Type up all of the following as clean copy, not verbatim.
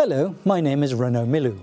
Hello, my name is Renaud Milou.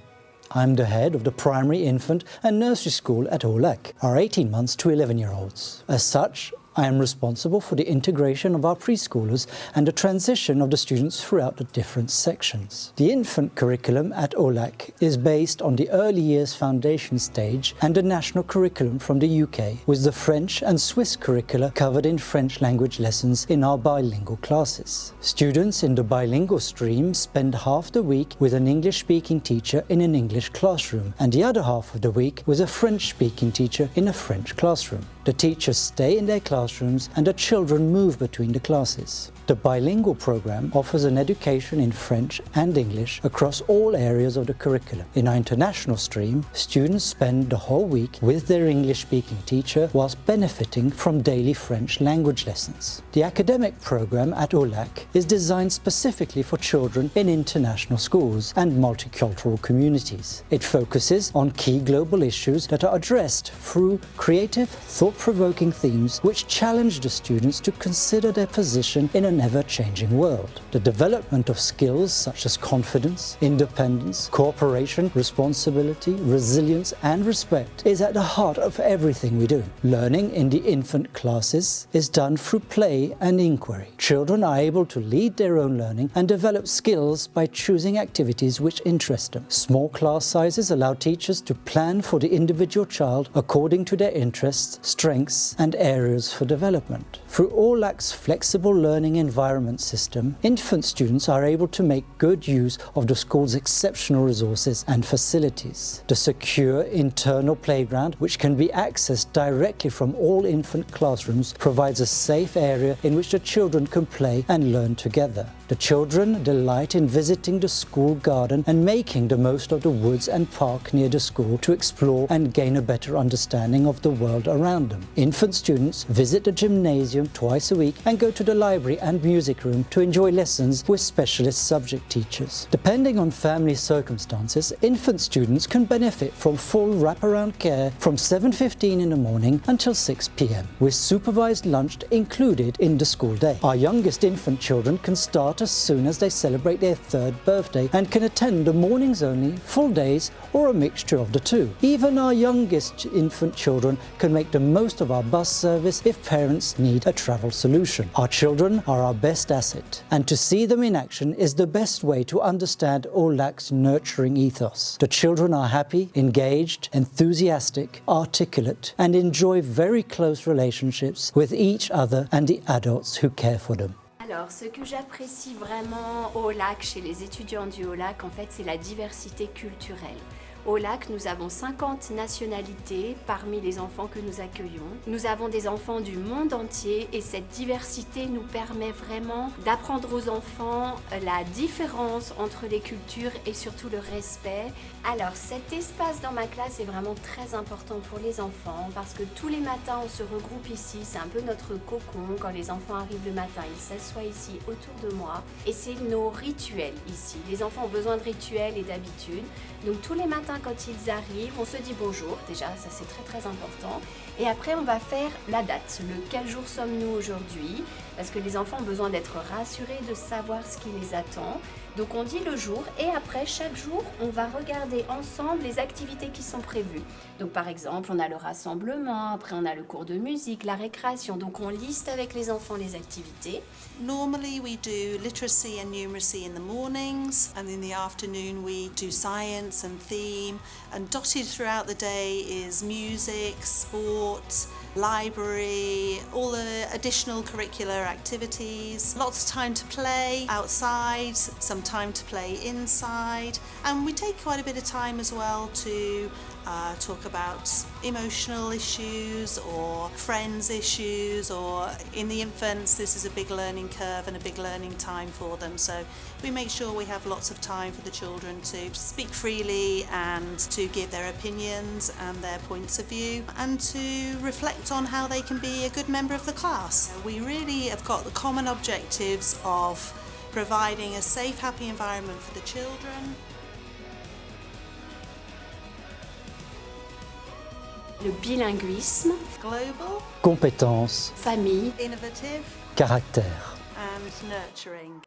I'm the head of the primary, infant and nursery school at Haut-Lac, our 18 months to 11-year-olds. As such, I am responsible for the integration of our preschoolers and the transition of the students throughout the different sections. The infant curriculum at Haut-Lac is based on the early years foundation stage and the national curriculum from the UK, with the French and Swiss curricula covered in French language lessons in our bilingual classes. Students in the bilingual stream spend half the week with an English-speaking teacher in an English classroom and the other half of the week with a French-speaking teacher in a French classroom. The teachers stay in their classrooms and the children move between the classes. The bilingual program offers an education in French and English across all areas of the curriculum. In our international stream, students spend the whole week with their English-speaking teacher whilst benefiting from daily French language lessons. The academic program at Haut-Lac is designed specifically for children in international schools and multicultural communities. It focuses on key global issues that are addressed through creative, thought-provoking themes which challenge the students to consider their position in an ever-changing world. The development of skills such as confidence, independence, cooperation, responsibility, resilience and respect is at the heart of everything we do. Learning in the infant classes is done through play and inquiry. Children are able to lead their own learning and develop skills by choosing activities which interest them. Small class sizes allow teachers to plan for the individual child according to their interests, strengths and areas for development. Through Haut-Lac's flexible learning environment system, infant students are able to make good use of the school's exceptional resources and facilities. The secure internal playground, which can be accessed directly from all infant classrooms, provides a safe area in which the children can play and learn together. The children delight in visiting the school garden and making the most of the woods and park near the school to explore and gain a better understanding of the world around them. Infant students visit the gymnasium twice a week and go to the library and music room to enjoy lessons with specialist subject teachers. Depending on family circumstances, infant students can benefit from full wraparound care from 7:15 in the morning until 6 p.m, with supervised lunch included in the school day. Our youngest infant children can start as soon as they celebrate their 3rd birthday and can attend the mornings only, full days or a mixture of the two. Even our youngest infant children can make the most of our bus service if parents need a travel solution. Our children are our best asset, and to see them in action is the best way to understand Haut-Lac's nurturing ethos. The children are happy, engaged, enthusiastic, articulate and enjoy very close relationships with each other and the adults who care for them. Alors, ce que j'apprécie vraiment au Haut-Lac, chez les étudiants du Haut-Lac, en fait, c'est la diversité culturelle. Au Haut-Lac, nous avons 50 nationalités parmi les enfants que nous accueillons. Nous avons des enfants du monde entier et cette diversité nous permet vraiment d'apprendre aux enfants la différence entre les cultures et surtout le respect. Alors, cet espace dans ma classe est vraiment très important pour les enfants parce que tous les matins, on se regroupe ici. C'est un peu notre cocon. Quand les enfants arrivent le matin, ils s'assoient ici autour de moi et c'est nos rituels ici. Les enfants ont besoin de rituels et d'habitudes. Donc, tous les matins, quand ils arrivent, on se dit bonjour, déjà ça c'est très important, et après on va faire la date, quel jour sommes-nous aujourd'hui, parce que les enfants ont besoin d'être rassurés, de savoir ce qui les attend. Donc on dit le jour et après chaque jour on va regarder ensemble les activités qui sont prévues. Donc par exemple on a le rassemblement, après on a le cours de musique, la récréation, donc on liste avec les enfants les activités. Normally we do literacy and numeracy in the mornings, and in the afternoon we do science and theme, and dotted throughout the day is music, sport, library, all the additional curricular activities, lots of time to play outside, some time to play inside, and we take quite a bit of time as well to talk about emotional issues or friends issues, or in the infants this is a big learning curve and a big learning time for them, so we make sure we have lots of time for the children to speak freely and to give their opinions and their points of view and to reflect on how they can be a good member of the class. We really have got the common objectives of providing a safe, happy environment for the children. Le bilinguisme, global, compétences, famille, innovative, caractère. and nurturing.